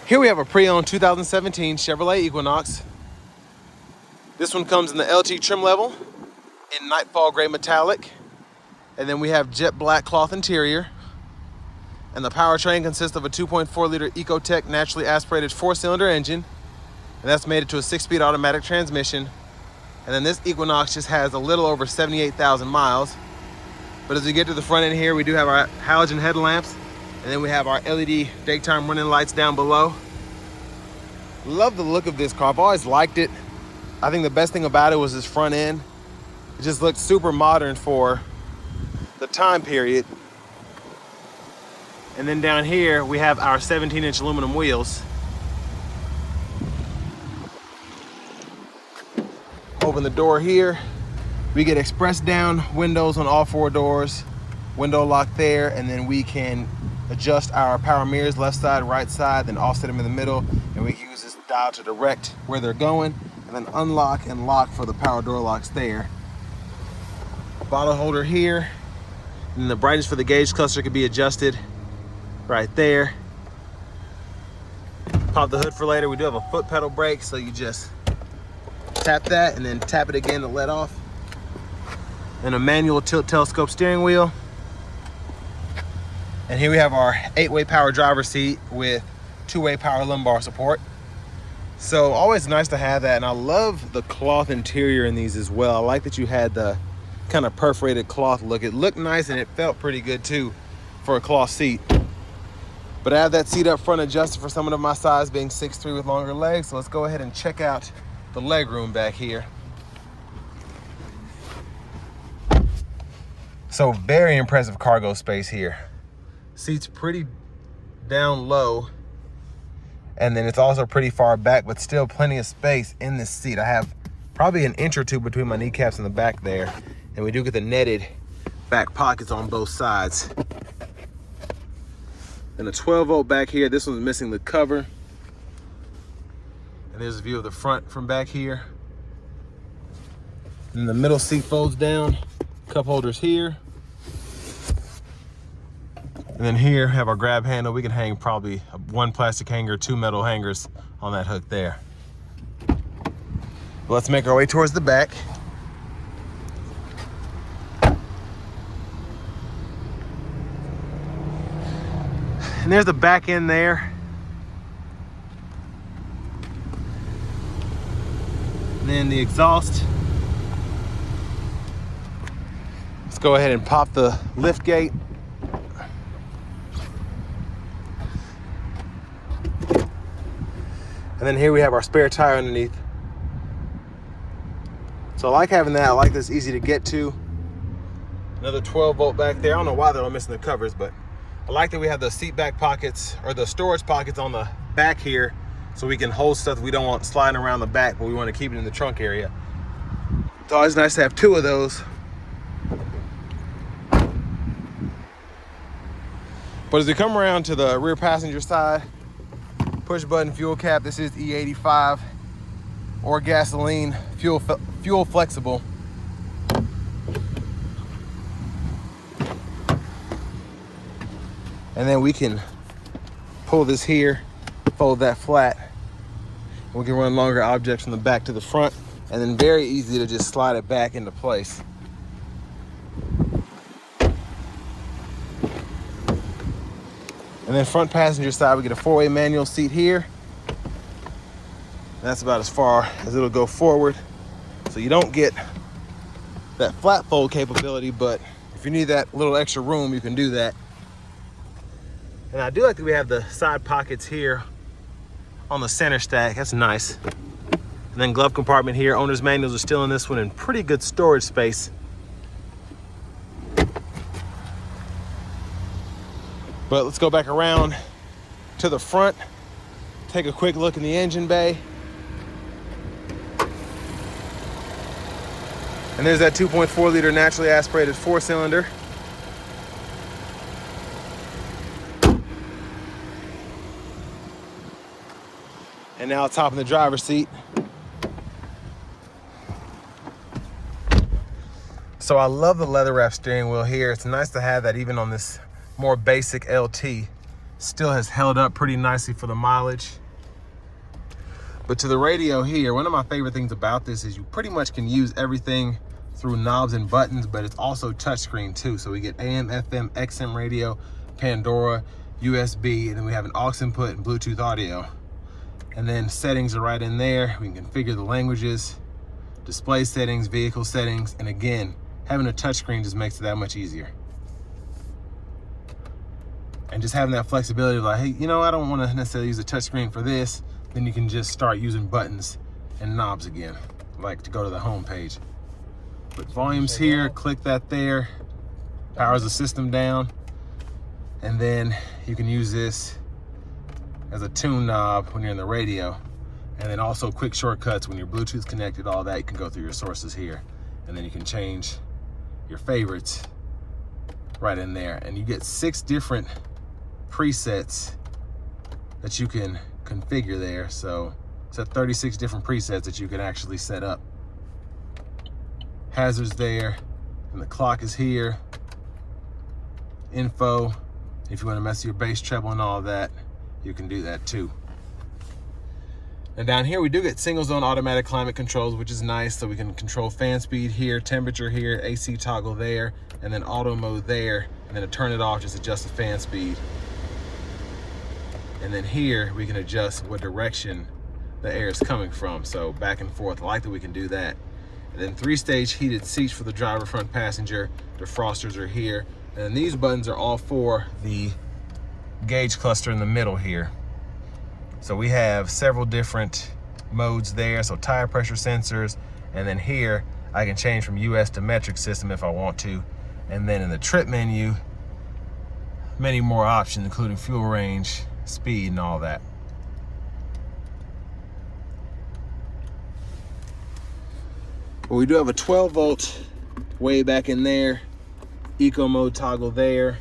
Here we have a pre-owned 2017 Chevrolet Equinox. This one comes in the LT trim level in nightfall gray metallic. And then we have jet black cloth interior. And the powertrain consists of a 2.4 liter Ecotec naturally aspirated 4-cylinder engine. And that's made it to a 6-speed automatic transmission. And then this Equinox just has a little over 78,000 miles. But as we get to the front end here, we do have our halogen headlamps. And then we have our LED daytime running lights down below. Love the look of this car. I've always liked it. I think the best thing about it was this front end. It just looked super modern for the time period. And then down here, we have our 17-inch aluminum wheels. Open the door here. We get express down windows on all 4 doors. Window lock there, and then we can adjust our power mirrors left side, right side, then offset them in the middle, and we use this dial to direct where they're going, and then unlock and lock for the power door locks there. Bottle holder here, and the brightness for the gauge cluster can be adjusted right there. Pop the hood for later. We do have a foot pedal brake, so you just tap that and then tap it again to let off. And a manual tilt telescope steering wheel. And here we have our 8-way power driver seat with 2-way power lumbar support. So always nice to have that. And I love the cloth interior in these as well. I like that you had the kind of perforated cloth look. It looked nice and it felt pretty good too for a cloth seat. But I have that seat up front adjusted for someone of my size, being 6'3" with longer legs. So let's go ahead and check out the leg room back here. So very impressive cargo space here. Seat's pretty down low, and then it's also pretty far back, but still plenty of space in this seat. I have probably an inch or two between my kneecaps and the back there, and we do get the netted back pockets on both sides. And a 12-volt back here. This one's missing the cover. And there's a view of the front from back here. And the middle seat folds down. Cup holders here. And then here, have our grab handle. We can hang probably 1 plastic hanger, 2 metal hangers on that hook there. Let's make our way towards the back. And there's the back end there. And then the exhaust. Let's go ahead and pop the lift gate. And then here we have our spare tire underneath. So I like having that. I like this easy to get to. Another 12-volt back there. I don't know why they're all missing the covers, but I like that we have the seat back pockets, or the storage pockets on the back here, so we can hold stuff we don't want sliding around the back, but we want to keep it in the trunk area. It's always nice to have 2 of those. But as we come around to the rear passenger side, push button fuel cap. This is E85 or gasoline, fuel flexible. And then we can pull this here, fold that flat. We can run longer objects from the back to the front, and then very easy to just slide it back into place. And then front passenger side, we get a 4-way manual seat here. That's about as far as it'll go forward. So you don't get that flat fold capability, but if you need that little extra room, you can do that. And I do like that we have the side pockets here on the center stack. That's nice. And then glove compartment here. Owner's manuals are still in this one, in pretty good storage space. But let's go back around to the front, take a quick look in the engine bay. And there's that 2.4 liter naturally aspirated 4-cylinder. And now top in the driver's seat. So I love the leather wrap steering wheel here. It's nice to have that even on this more basic LT. Still has held up pretty nicely for the mileage. But to the radio here, one of my favorite things about this is you pretty much can use everything through knobs and buttons, but it's also touchscreen too. So we get AM, FM, XM radio, Pandora, USB, and then we have an aux input and Bluetooth audio. And then settings are right in there. We can configure the languages, display settings, vehicle settings, and again, having a touchscreen just makes it that much easier. And just having that flexibility of like, hey, you know, I don't want to necessarily use a touchscreen for this. Then you can just start using buttons and knobs again, like to go to the home page. But volumes here, click that there, powers the system down. And then you can use this as a tune knob when you're in the radio. And then also quick shortcuts when your Bluetooth connected, all that, you can go through your sources here. And then you can change your favorites right in there. And you get 6 different presets that you can configure there. So it's at 36 different presets that you can actually set up. Hazards there, and the clock is here. Info, if you want to mess with your bass, treble, and all that, you can do that too. And down here we do get single zone automatic climate controls, which is nice. So we can control fan speed here, temperature here, AC toggle there, and then auto mode there. And then to turn it off, just adjust the fan speed. And then here we can adjust what direction the air is coming from. So back and forth, I like that we can do that. And then 3-stage heated seats for the driver, front passenger. Defrosters are here. And then these buttons are all for the gauge cluster in the middle here. So we have several different modes there. So tire pressure sensors. And then here I can change from US to metric system if I want to. And then in the trip menu, many more options, including fuel range, speed, and all that. But we do have a 12-volt way back in there, eco mode toggle there,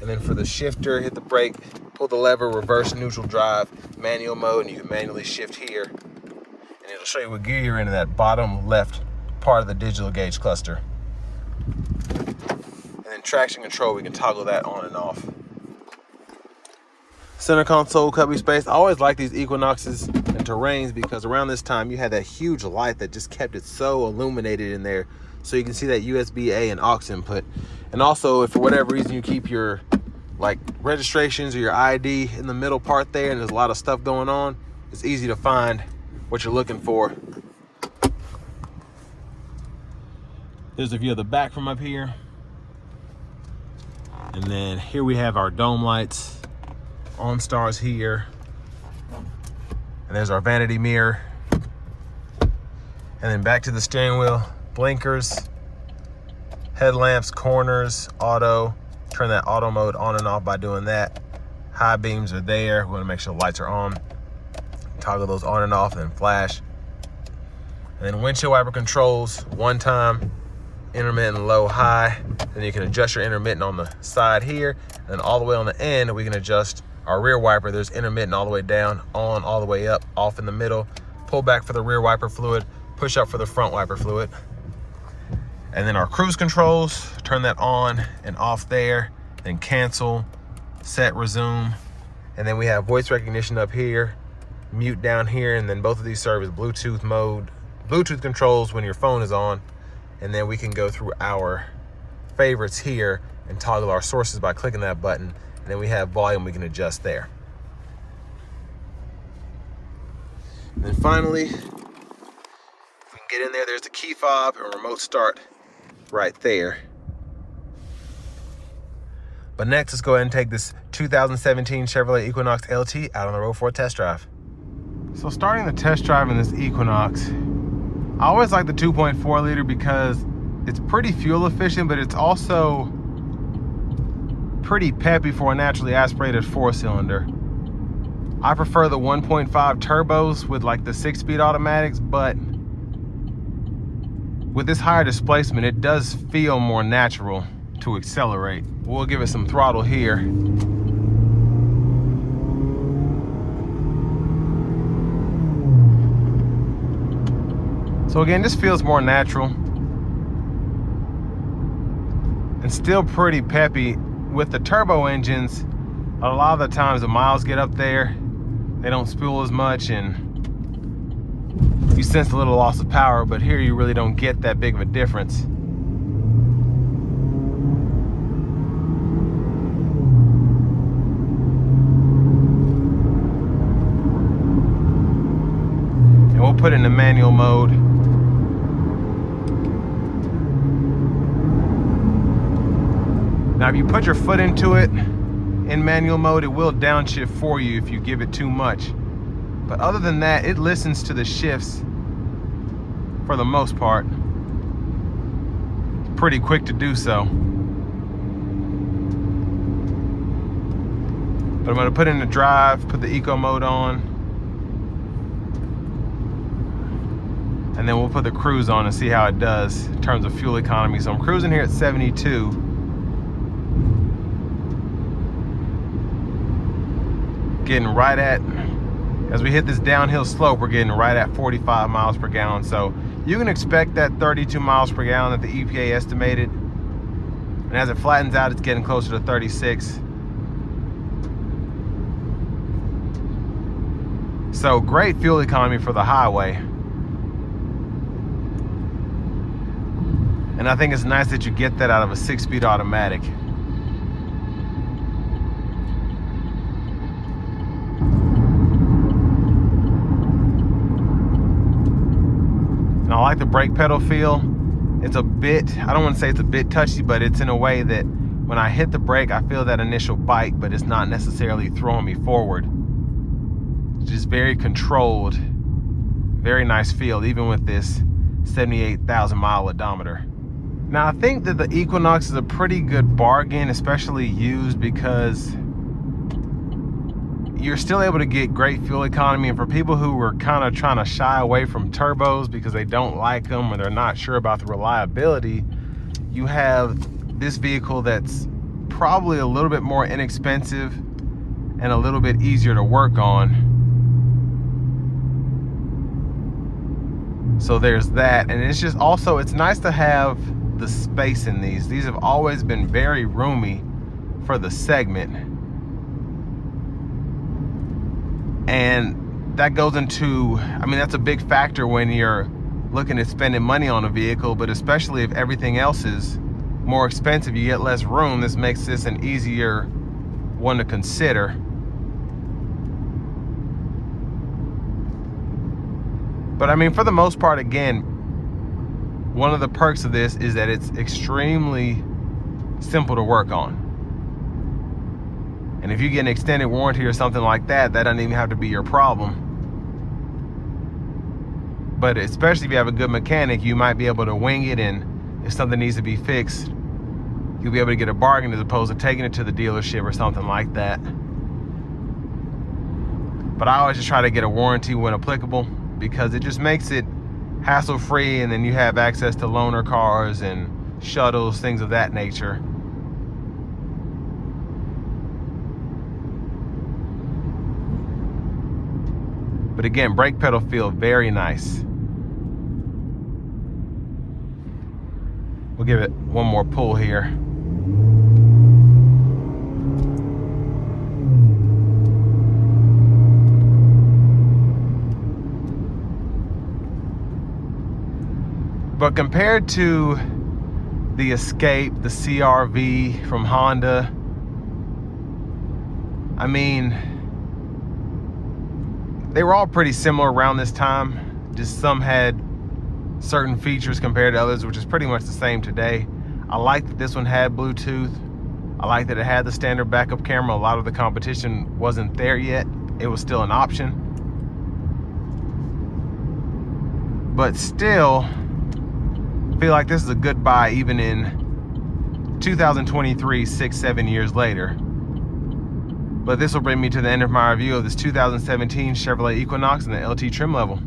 and then for the shifter, hit the brake, pull the lever, reverse, neutral drive, manual mode, and you can manually shift here, and it'll show you what gear you're in that bottom left part of the digital gauge cluster. And then traction control, we can toggle that on and off. Center console, cubby space. I always like these Equinoxes and Terrains because around this time you had that huge light that just kept it so illuminated in there. So you can see that USB-A and aux input. And also, if for whatever reason you keep your like registrations or your ID in the middle part there and there's a lot of stuff going on, it's easy to find what you're looking for. There's a view of the back from up here. And then here we have our dome lights. OnStar's here, and there's our vanity mirror, and then back to the steering wheel, blinkers, headlamps, corners, auto, turn that auto mode on and off by doing that. High beams are there, we want to make sure the lights are on, toggle those on and off, and then flash. And then windshield wiper controls, one time, intermittent, low, high. Then you can adjust your intermittent on the side here, and then all the way on the end we can adjust our rear wiper. There's intermittent all the way down, on all the way up, off in the middle. Pull back for the rear wiper fluid, push up for the front wiper fluid. And then our cruise controls, turn that on and off there, then cancel, set, resume. And then we have voice recognition up here, mute down here, and then both of these serve as Bluetooth mode, Bluetooth controls when your phone is on. And then we can go through our favorites here and toggle our sources by clicking that button. And then we have volume we can adjust there. And then finally, if we can get in there, there's the key fob and remote start right there. But next, let's go ahead and take this 2017 Chevrolet Equinox LT out on the road for a test drive. So starting the test drive in this Equinox, I always like the 2.4 liter because it's pretty fuel efficient, but it's also pretty peppy for a naturally aspirated 4-cylinder. I prefer the 1.5 turbos with like the 6-speed automatics, but with this higher displacement, it does feel more natural to accelerate. We'll give it some throttle here. So again, this feels more natural and still pretty peppy. With the turbo engines, A lot of the times the miles get up there, they don't spool as much and you sense a little loss of power, but here you really don't get that big of a difference. And we'll put it in the manual mode. Now if you put your foot into it in manual mode, it will downshift for you if you give it too much. But other than that, it listens to the shifts for the most part. It's pretty quick to do so. But I'm gonna put in the drive, put the eco mode on, and then we'll put the cruise on and see how it does in terms of fuel economy. So I'm cruising here at 72. Getting right at, as we hit this downhill slope, we're getting right at 45 miles per gallon. So you can expect that 32 miles per gallon that the EPA estimated. And as it flattens out, it's getting closer to 36. So great fuel economy for the highway. And I think it's nice that you get that out of a 6-speed automatic. I like the brake pedal feel. It's a bit, I don't want to say it's a bit touchy, but it's in a way that when I hit the brake, I feel that initial bite, but it's not necessarily throwing me forward. It's just very controlled, very nice feel, even with this 78,000 mile odometer. Now I think that the Equinox is a pretty good bargain, especially used, because you're still able to get great fuel economy. And for people who are kind of trying to shy away from turbos because they don't like them or they're not sure about the reliability, you have this vehicle that's probably a little bit more inexpensive and a little bit easier to work on. So there's that. And it's just also, it's nice to have the space in these. These have always been very roomy for the segment. And that goes into, I mean, that's a big factor when you're looking at spending money on a vehicle, but especially if everything else is more expensive, you get less room. This makes this an easier one to consider. But I mean, for the most part, again, one of the perks of this is that it's extremely simple to work on. And if you get an extended warranty or something like that, that doesn't even have to be your problem. But especially if you have a good mechanic, you might be able to wing it, and if something needs to be fixed, you'll be able to get a bargain as opposed to taking it to the dealership or something like that. But I always just try to get a warranty when applicable, because it just makes it hassle-free, and then you have access to loaner cars and shuttles, things of that nature. But again, brake pedal feel very nice. We'll give it one more pull here. But compared to the Escape, the CR-V from Honda, I mean, they were all pretty similar around this time. Just some had certain features compared to others, which is pretty much the same today. I like that this one had Bluetooth. I like that it had the standard backup camera. A lot of the competition wasn't there yet. It was still an option. But still, I feel like this is a good buy even in 2023, 6-7 years later. But this will bring me to the end of my review of this 2017 Chevrolet Equinox in the LT trim level.